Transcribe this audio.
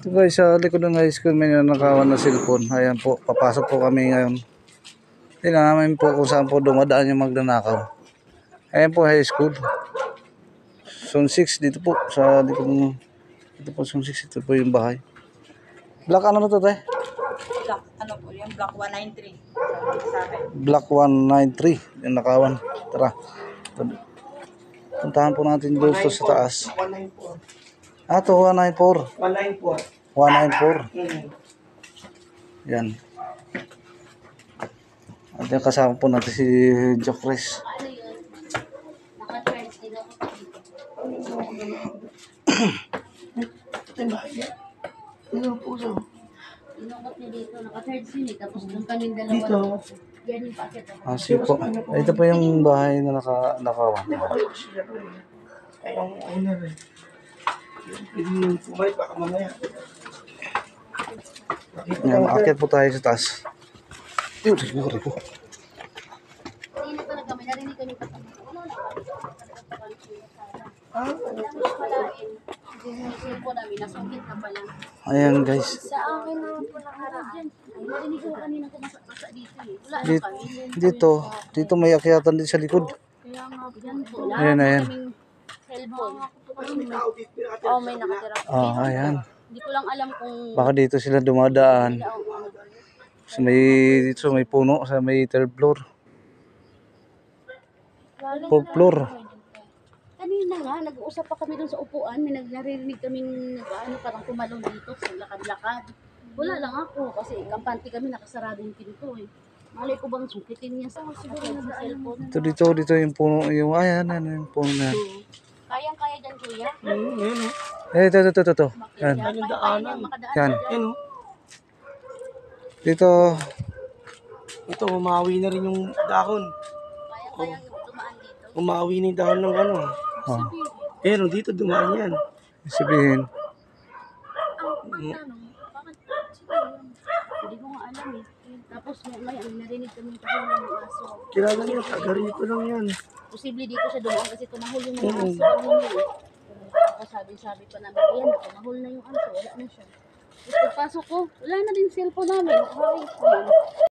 Ito guys, sa likod ng high school may nanakawan na cellphone. Ayan po, papasok po kami ngayon. Tingnan namin po kung saan po dumadaan yung magnanakaw. Ayan po high school. Zone 6 dito po sa likod ng dito po Zone 6, ito po yung bahay. Block ano na to, te? Block, ano po, yung block 193. Sa akin. Block 193 yung nakawan. Tara. Puntahan po natin doon sa taas. 194. Ah, to 194. 194. 194. Yan. At yung kasama po natin si Jokres. Ano po so? Inungot niya dito, naka-third scene eh, tapos doon kaming dalawa. Dito. Yan yung packet ako. Ah, sige po. Ito po yung bahay na nakawan. Ay, ang owner eh. Pwede yung pumay, baka mamaya. Yan, maakyat po tayo sa taas. Yun, siguro po. Kanina pa kami, narinig kami pa kami. Wala na kami. Tapos palain. Hindi po namin, nasungkit na pala. Ayan guys. Sa akin na po nakaraan. Ay, narinig ko kanina kumasa dito eh. Wala na Dito, kami. dito may akyatan din sa likod. Kaya nga, yan po. Ayan, ayan. Kaming cellphone. Oo, may nakatira. Ah, ayan. Hindi ko lang alam kung Baka dito sila dumadaan. Sa dito sa may puno, sa may third floor. Fourth floor. kanina nga, nag-uusap pa kami dun sa upuan. May narinig kaming ano, parang tumalong dito sa lakad-lakad. Wala lang ako kasi kampante kami, nakasarado yung pinto eh. Malay ko bang sukitin niya sa cellphone. Dito yung puno, yung ayan, yung puno na. Kayang-kaya dyan, kuya. Yan o. Ito. Yan. Yung daanan. Yan. Yan o. Dito, Ito, umawi na rin yung dahon. Kayang-kaya dumaan dito. Umawi na yung dahon ng ano. oh, Pero dito dumaan yan. sabihin, Ang tanong, bakit siguro yun? Hindi ko nga alam eh. Tapos may narinig kami kahulog ng aso. Kilala niya, taga rito lang yan. Posible dito siya dumaan kasi tumahol yung mga aso kanina eh. Ako sabi pa namin, ayan na, tumahol na yung aso, wala na siya. Tapos pagpasok ko, wala na din cellphone namin. Ay,